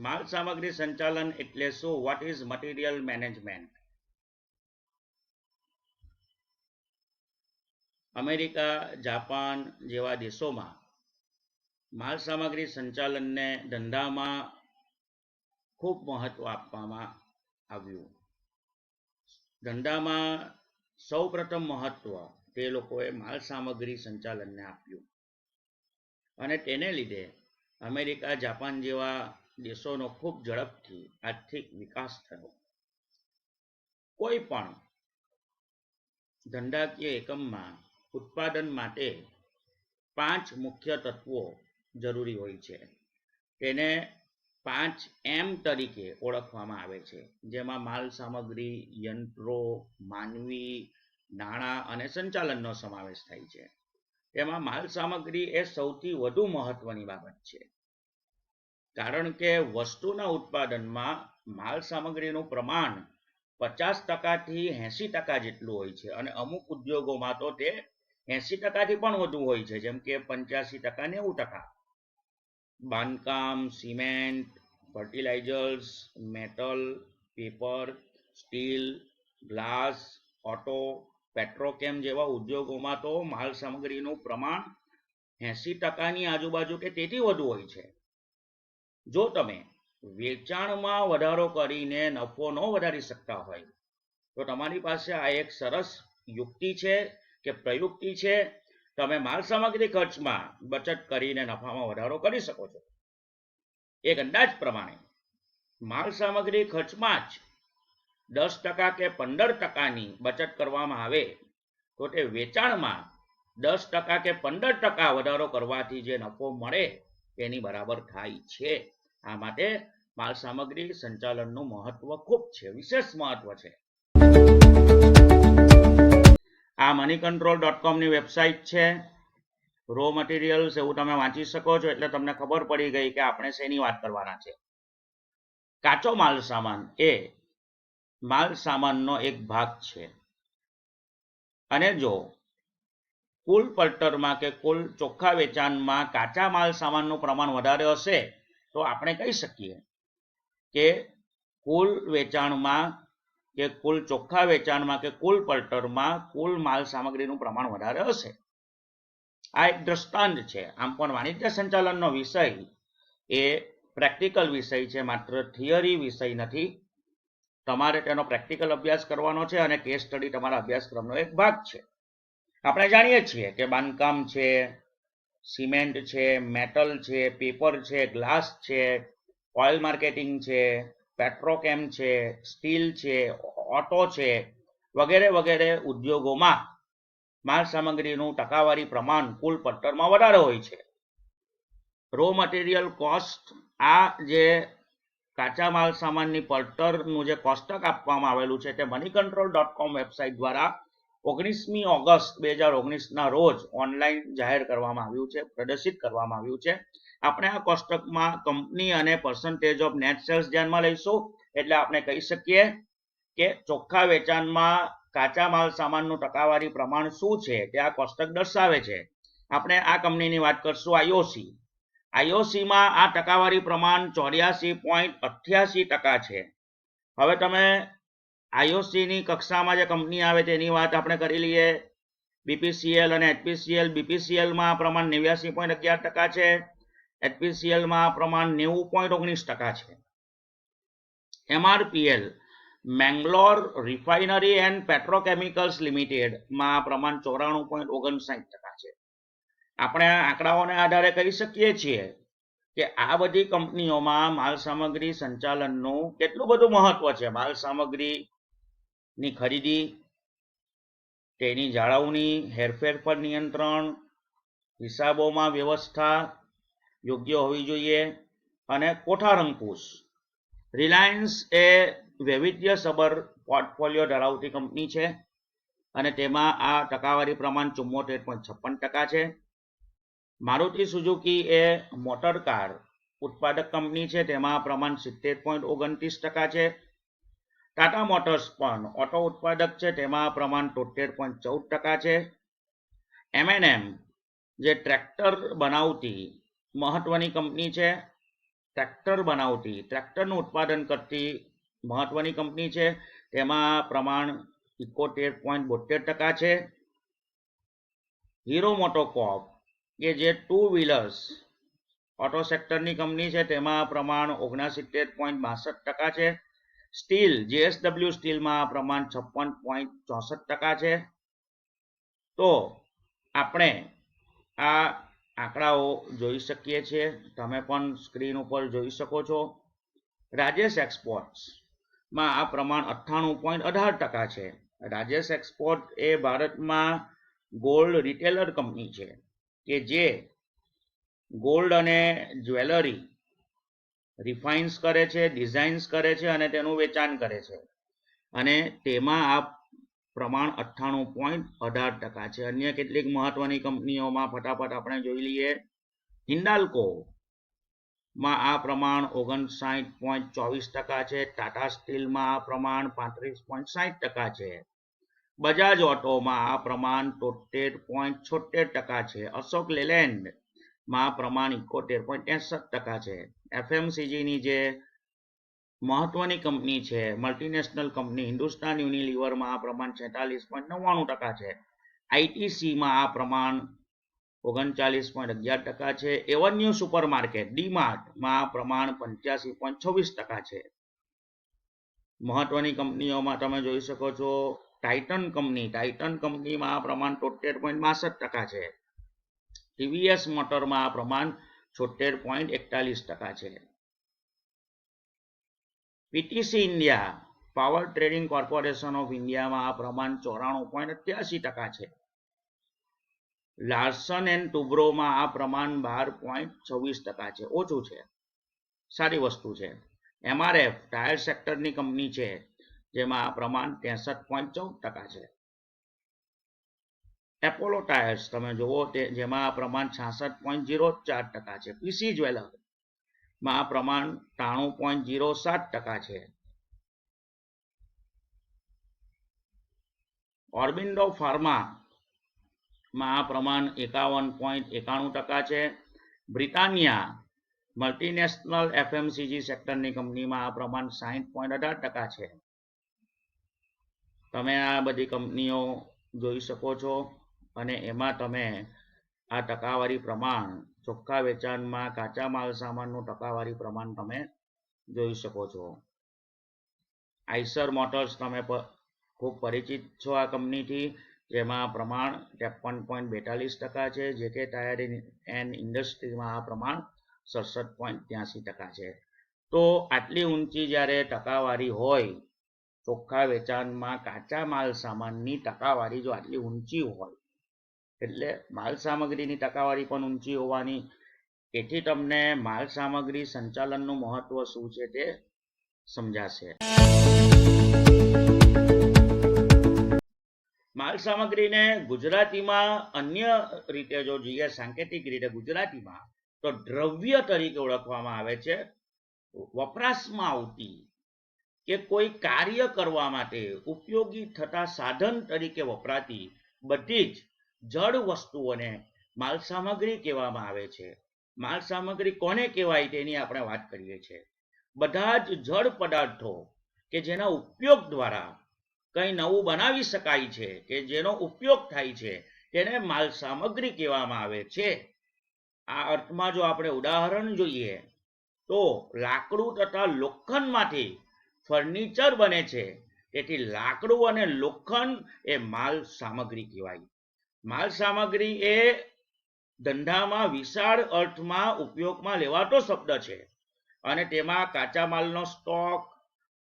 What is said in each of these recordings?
માલ સામગ્રી સંચાલન એટલે શું? What is material management? America, Japan જેવા દેશોમાં માલ સામગ્રી સંચાલનને ધંધામાં ખૂબ મહત્વ આપવામાં આવ્યું. ધંધામાં સૌ પ્રથમ મહત્વ તે લોકોએ માલ સામગ્રી સંચાલનને આપ્યું અને તેને લીધે અમેરિકા, જાપાન જેવા દેશોનો ખૂબ ઝડપથી આર્થિક વિકાસ થયો. કોઈ પણ ધંધાકીય એકમમાં ઉત્પાદન માટે 5 મુખ્ય તત્વો જરૂરી હોય છે. તેને 5M તરીકે ઓળખવામાં આવે છે, જેમાં માલ સામગ્રી, યંત્રો, માનવી, નાણાં અને સંચાલનનો સમાવેશ થાય છે. તેમાં માલ સામગ્રી એ સૌથી વધુ મહત્વની બાબત છે, કારણ કે વસ્તુના ઉત્પાદનમાં માલ સામગ્રીનું પ્રમાણ 50% થી 80% જેટલું હોય છે અને અમુક ઉદ્યોગોમાં તો તે 80% થી પણ વધુ હોય છે, જેમ કે 85%, 90%. બાંધકામ, cement, fertilisers, metal, paper, steel, glass, auto, petrochem જેવા ઉદ્યોગોમાં તો માલ સામગ્રીનું પ્રમાણ 80%ની આજુબાજુ કે તેથી વધુ હોય છે. જો તમે વેચાણમાં વધારો કરીને નફો ન વધારી શકતા હોય તો તમારી પાસે આ એક સરસ યુક્તિ છે કે પ્રયુક્તિ છે. તમે માલ સામગ્રી ખર્ચમાં બચત કરીને નફામાં વધારો કરી શકો છો. એક અંદાજ પ્રમાણે માલ સામગ્રી ખર્ચમાં જ 10% કે 15%ની બચત કરવામાં આવે તો તે વેચાણમાં 10% કે 15% વધારો કરવાથી જે નફો મળે તેની બરાબર થાય છે. આ માટે માલ સામગ્રી સંચાલનનું મહત્વ ખૂબ છે, વિશેષ મહત્વ છે. આ moneycontrol.comની વેબસાઇટ છે. રો મટીરિયલ્સ એવું તમે વાંચી શકો છો, એટલે તમને ખબર પડી ગઈ કે આપણે શેની વાત કરવાના છે. કાચો માલ સામાન એ માલ સામાનનો એક ભાગ છે અને જો કુલ પડતરમાં કે કુલ ચોખ્ખા વેચાણમાં કાચા માલ સામાનનું પ્રમાણ વધારે હશે તો આપણે કહી શકીએ કે કુલ વેચાણમાં કે કુલ ચોખ્ખા વેચાણમાં કે કુલ પડતરમાં કુલ માલ સામગ્રીનું પ્રમાણ વધારે હશે. આ એક દ્રષ્ટાંત છે. આમ પણ વાણિજ્ય સંચાલનનો વિષય એ પ્રેક્ટિકલ વિષય છે, માત્ર થિયરી વિષય નથી. તમારે તેનો પ્રેક્ટિકલ અભ્યાસ કરવાનો છે અને કેસ સ્ટડી તમારા અભ્યાસક્રમનો એક ભાગ છે. આપણે જાણીએ છીએ કે બાંધકામ છે, સિમેન્ટ છે, મેટલ છે, પેપર છે, ગ્લાસ છે, ઓઇલ માર્કેટિંગ છે, પેટ્રોકેમ છે, સ્ટીલ છે, ઓટો છે, વગેરે વગેરે ઉદ્યોગોમાં માલ સામગ્રીનું ટકાવારી પ્રમાણ કુલ પડતરમાં વધારે હોય છે. રો મટીરિયલ કોસ્ટ, આ જે કાચા માલ સામાનની પડતરનું જે કોષ્ટક આપવામાં આવેલું છે તે moneycontrol.com વેબસાઇટ દ્વારા 19મી ઓગસ્ટ 2019ના રોજ ઓનલાઈન જાહેર કરવામાં આવ્યું છે, પ્રદર્શિત કરવામાં આવ્યું છે. આપણે આ કોષ્ટકમાં કંપની અને પર્સન્ટેજ ઓફ નેટ સેલ્સ ધ્યાનમાં લઈશું, એટલે આપણે કહી શકીએ કે ચોખ્ખા વેચાણમાં કાચા માલ સામાનનું ટકાવારી પ્રમાણ શું છે તે આ કોષ્ટક દર્શાવે છે. આપણે આ કંપનીની વાત કરશું, આઈઓસીમાં આ ટકાવારી પ્રમાણ 84.88% છે. હવે તમે આઈઓસીની કક્ષામાં જે કંપની આવે તેની વાત આપણે કરી લઈએ. બીપીસીએલ અને એચપીસીએલ. બીપીસીએલમાં પ્રમાણ 89.11% છે, એચપીસીએલમાં પ્રમાણ 90.19% છે. MRPL Mangalore refinery and petrochemicals લિમિટેડમાં પ્રમાણ 94.59% છે. આપણે આંકડાઓને આધારે કહી શકીએ છીએ કે આ બધી કંપનીઓમાં માલ સામગ્રી સંચાલનનું કેટલું બધું મહત્વ છે. માલ સામગ્રીની ખરીદી, તેની જાળવણી, હેરફેર પર નિયંત્રણ, હિસાબોમાં વ્યવસ્થા યોગ્ય હોવી જોઈએ અને કોઠારંકુશ. રિલાયન્સ એ વૈવિધ્યસભર પોર્ટફોલિયો ધરાવતી કંપની છે અને તેમાં આ ટકાવારી પ્રમાણ 74.56% છે. મારુતિ સુઝુકી એ મોટર કાર ઉત્પાદક કંપની છે, તેમાં પ્રમાણ 70.29% છે. ટાટા મોટર્સ પણ ઓટો ઉત્પાદક છે, તેમાં પ્રમાણ 73.14% છે. એમએનએમ જે ટ્રેક્ટર બનાવતી મહત્વની કંપની છે, ટ્રેક્ટર બનાવતી, ટ્રેક્ટરનું ઉત્પાદન કરતી મહત્વની કંપની છે. તેમાં પ્રમાણ 71.72% છે. હીરો મોટોકોર્પ કે જે 2 વ્હીલર્સ ઓટો સેક્ટરની કંપની છે, તેમાં પ્રમાણ 69.62% છે. સ્ટીલ JSW સ્ટીલમાં પ્રમાણ 56.64% છે. તો આપણે આ આંકડાઓ જોઈ શકીએ છીએ, તમે પણ સ્ક્રીન ઉપર જોઈ શકો છો. રાજેશ એક્સપોર્ટ્સમાં આ પ્રમાણ 98.18% છે. રાજેશ એક્સપોર્ટ એ ભારતમાં ગોલ્ડ રિટેલર કંપની છે કે જે ગોલ્ડ અને જ્વેલરી રિફાઇન્સ કરે છે, ડિઝાઇન્સ કરે છે અને તેનું વેચાણ કરે છે, અને તેમાં આ પ્રમાણ 98.18% છે. અન્ય કેટલીક મહત્વની કંપનીઓમાં ફટાફટ આપણે જોઈ લઈએ. હિન્ડાલ્કો માં આ પ્રમાણ 59.24% છે. ટાટા સ્ટીલમાં આ પ્રમાણ 35.60% છે. બજાજ ઓટોમાં આ પ્રમાણ 73.76% છે. અશોક લેલેન્ડ માં પ્રમાણ 71.63% છે. FMCGની જે મહત્વની કંપની છે, મલ્ટીનેશનલ કંપની હિન્દુસ્તાન યુનિલિવરમાં આ પ્રમાણ 46.99% છે. ITCમાં આ પ્રમાણ 39.11% છે. એવન્યુ સુપરમાર્કેટ ડીમાર્ટમાં આ પ્રમાણ 85.26% છે. મહત્વની કંપનીઓમાં તમે જોઈ શકો છો ટાઇટન કંપનીમાં આ પ્રમાણ 73.62% છે. TVS મોટરમાં આ પ્રમાણ 76.41% છે. PTC India power trading corporation of ઇન્ડિયામાં આ પ્રમાણ 94.88% છે. લાર્સન એન્ડ ટુબ્રોમાં આ પ્રમાણ 12.26% છે. ઓછું છે, સારી વસ્તુ છે. MRF ટાયર સેક્ટરની કંપની છે, જેમાં આ પ્રમાણ 63.14% છે. એપોલો ટાયર્સ તમે જુઓ જેમાં આ પ્રમાણ 66.04% છે. PC જ્વેલરમાં આ પ્રમાણ 93.07% છે. ઓર્બિન્દો ફાર્મામાં આ પ્રમાણ 51.91% છે. બ્રિટાનિયા મલ્ટીનેશનલ FMCG સેક્ટરની કંપનીમાં આ પ્રમાણ 60.18% છે. તમે આ બધી કંપનીઓ જોઈ શકો છો અને એમાં તમે આ ટકાવારી પ્રમાણ ચોખ્ખા વેચાણમાં કાચા માલ સામાનનું ટકાવારી પ્રમાણ તમે જોઈ શકો છો. આઈસર મોટર્સ તમે ખૂબ પરિચિત છો આ કંપનીથી, જેમાં પ્રમાણ 53.42% છે. જે કે ટાયર એન્ડ ઇન્ડસ્ટ્રીમાં આ પ્રમાણ 67.83% છે. તો આટલી ઊંચી જ્યારે ટકાવારી હોય ચોખ્ખા વેચાણમાં કાચા માલ સામાનની ટકાવારી જો આટલી ઊંચી હોય એટલે માલ સામગ્રીની ટકાવારી પણ ઊંચી હોવાની. એથી તમને માલ સામગ્રી સંચાલનનું મહત્વ શું છે તે સમજાશે. માલ સામગ્રીને ગુજરાતીમાં અન્ય રીતે જો જોઈએ, સાંકેતિક રીતે ગુજરાતીમાં તો દ્રવ્ય તરીકે ઓળખવામાં આવે છે. વપરાશમાં આવતી કે કોઈ કાર્ય કરવા માટે ઉપયોગી થતા સાધન તરીકે વપરાતી બધી જ જડ વસ્તુઓને માલ સામગ્રી કહેવામાં આવે છે. માલ સામગ્રી કોને કહેવાય તેની આપણે વાત કરીએ છીએ. બધા જ જડ પદાર્થો કે જેના ઉપયોગ દ્વારા કંઈ નવું બનાવી શકાય છે કે જેનો ઉપયોગ થાય છે તેને માલ સામગ્રી કહેવામાં આવે છે. આ અર્થમાં જો આપણે ઉદાહરણ જોઈએ તો લાકડું તથા લોખંડમાંથી ફર્નિચર બને છે, તેથી લાકડું અને લોખંડ એ માલ સામગ્રી કહેવાય. માલ સામગ્રી એ ધંધામાં વિશાળ અર્થમાં ઉપયોગમાં લેવાતો શબ્દ છે અને તેમાં કાચા માલનો સ્ટોક,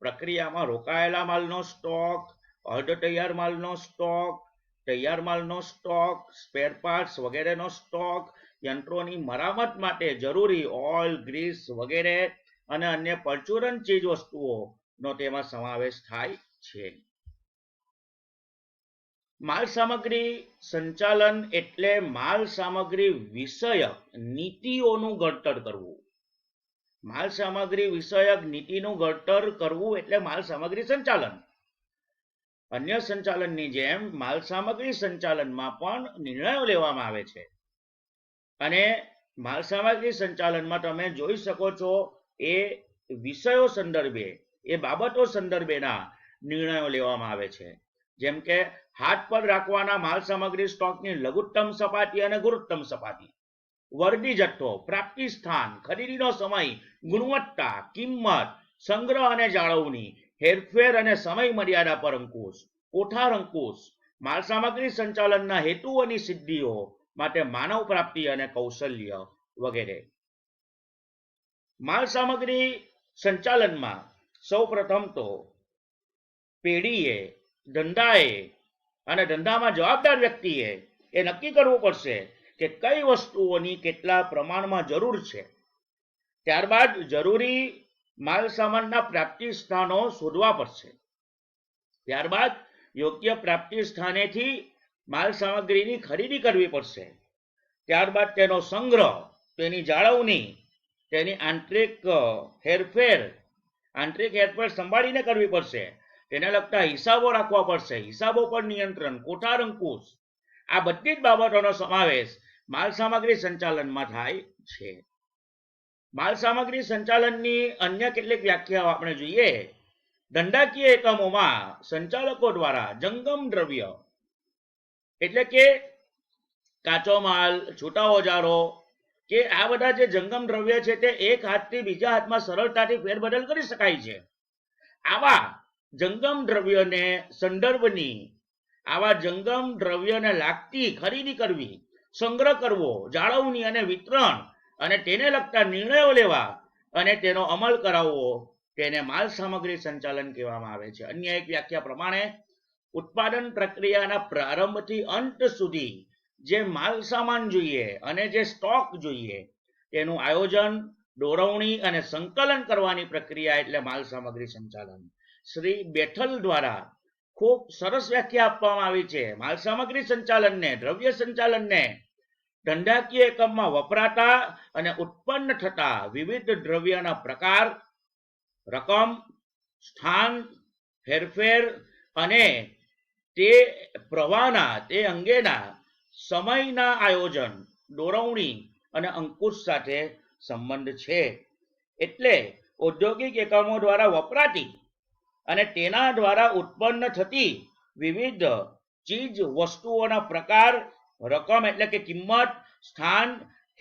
પ્રક્રિયામાં રોકાયેલા માલનો સ્ટોક, અર્ધ તૈયાર માલનો સ્ટોક, તૈયાર માલનો સ્ટોક, સ્પેર પાર્ટ્સ વગેરેનો સ્ટોક, યંત્રોની મરામત માટે જરૂરી ઓઇલ, ગ્રીસ વગેરે અને અન્ય પરચુરણ ચીજ વસ્તુઓનો તેમાં સમાવેશ થાય છે. માલ સામગ્રી સંચાલન એટલે માલ સામગ્રી વિષયક નીતિઓનું ઘડતર કરવું. માલ સામગ્રી વિષયક નીતિનું ઘડતર કરવું એટલે માલ સામગ્રી સંચાલન. અન્ય સંચાલનની જેમ માલ સામગ્રી સંચાલનમાં પણ નિર્ણયો લેવામાં આવે છે અને માલ સામગ્રી સંચાલનમાં તમે જોઈ શકો છો એ વિષયો સંદર્ભે, એ બાબતો સંદર્ભેના નિર્ણયો લેવામાં આવે છે. જેમ કે હાથ પર રાખવાના માલ સામગ્રી સ્ટોકની લઘુત્તમ સપાટી અને ગુરુત્તમ સપાટી, વર્દી જથ્થો, પ્રાપ્તિ સ્થાન, ખરીદીનો સમય, ગુણવત્તા, કિંમત, સંગ્રહ અને જાળવણી, હેરફેર અને સમય મર્યાદા પર અંકુશ, કોઠાર અંકુશ, માલ સામગ્રી સંચાલનના હેતુઓની સિદ્ધિઓ માટે માનવ પ્રાપ્તિ અને કૌશલ્ય વગેરે. માલ સામગ્રી સંચાલનમાં સૌ પ્રથમ તો પેઢીએ, ધંધાએ અને ધંધામાં જવાબદાર વ્યક્તિએ એ નક્કી કરવું પડશે કે કઈ વસ્તુઓની કેટલા પ્રમાણમાં જરૂર છે. ત્યારબાદ જરૂરી માલ સામાનના પ્રાપ્તિ સ્થાનો શોધવા પડશે. ત્યારબાદ યોગ્ય પ્રાપ્તિ સ્થાનેથી માલ સામગ્રીની ખરીદી કરવી પડશે. ત્યારબાદ તેનો સંગ્રહ, તેની જાળવણી, તેની આંતરિક હેરફેર સંભાળીને કરવી પડશે. તેને લગતા હિસાબો રાખવા પડશે, હિસાબો પર નિયંત્રણ, કોઠાર અંકુશ, આ બધી જ બાબતોનો સમાવેશ માલ સામગ્રી સંચાલનમાં થાય છે. માલ સામગ્રી સંચાલનની અન્ય કેટલીક વ્યાખ્યાઓ આપણે જોઈએ. ધંધાકીય એકમોમાં સંચાલકો દ્વારા જંગમ દ્રવ્ય એટલે કે કાચો માલ, છૂટા ઓજારો કે આ બધા જે જંગમ દ્રવ્ય છે તે એક હાથથી બીજા હાથમાં સરળતાથી ફેરબદલ કરી શકાય છે. આવા જંગમ દ્રવ્યને સંદર્ભની, આવા જંગમ દ્રવ્યને લાગતી ખરીદી કરવી, સંગ્રહ કરવો, જાળવણી અને વિતરણ અને તેને લગતા નિર્ણયો લેવા અને તેનો અમલ કરાવવો, તેને માલ સામગ્રી સંચાલન કહેવામાં આવે છે. અન્ય એક વ્યાખ્યા પ્રમાણે ઉત્પાદન પ્રક્રિયાના પ્રારંભથી અંત સુધી જે માલ સામાન જોઈએ અને જે સ્ટોક જોઈએ તેનું આયોજન, દોરવણી અને સંકલન કરવાની પ્રક્રિયા એટલે માલ સામગ્રી સંચાલન. શ્રી બેઠલ દ્વારા ખૂબ સરસ વ્યાખ્યા આપવામાં આવી છે. માલ સામગ્રી સંચાલનને, દ્રવ્ય સંચાલનને ધંધાકીય એકમમાં વપરાતા અને ઉત્પન્ન થતા વિવિધ દ્રવ્યના પ્રકાર, રકમ, સ્થાન, હેરફેર અને તે પ્રવાહના, તે અંગેના સમયના આયોજન, દોરવણી અને અંકુશ સાથે સંબંધ છે. એટલે ઔદ્યોગિક એકમો દ્વારા વપરાતી અને તેના દ્વારા ઉત્પન્ન થતી વિવિધ ચીજ વસ્તુઓના પ્રકાર, રકમ એટલે કે કિંમત, સ્થાન,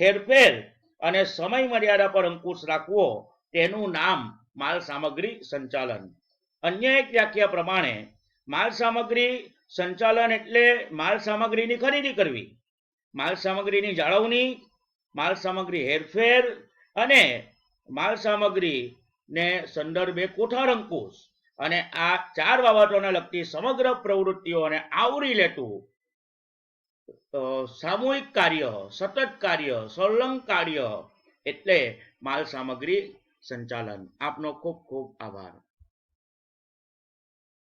હેરફેર અને સમય મર્યાદા પર અંકુશ રાખવો, તેનું નામ માલ સામગ્રી સંચાલન. અન્ય એક વ્યાખ્યા પ્રમાણે માલ સામગ્રી સંચાલન એટલે માલ સામગ્રીની ખરીદી કરવી, માલ સામગ્રીની જાળવણી, માલ સામગ્રી હેરફેર અને માલ સામગ્રીને સંદર્ભે કોઠાર અંકુશ, અને આ ચાર બાબતોને લગતી સમગ્ર પ્રવૃત્તિઓને આવરી લેતું સામૂહિક કાર્ય, સતત કાર્ય, સંલગ્ન કાર્ય એટલે માલ સામગ્રી સંચાલન. આપનો ખૂબ ખૂબ આભાર.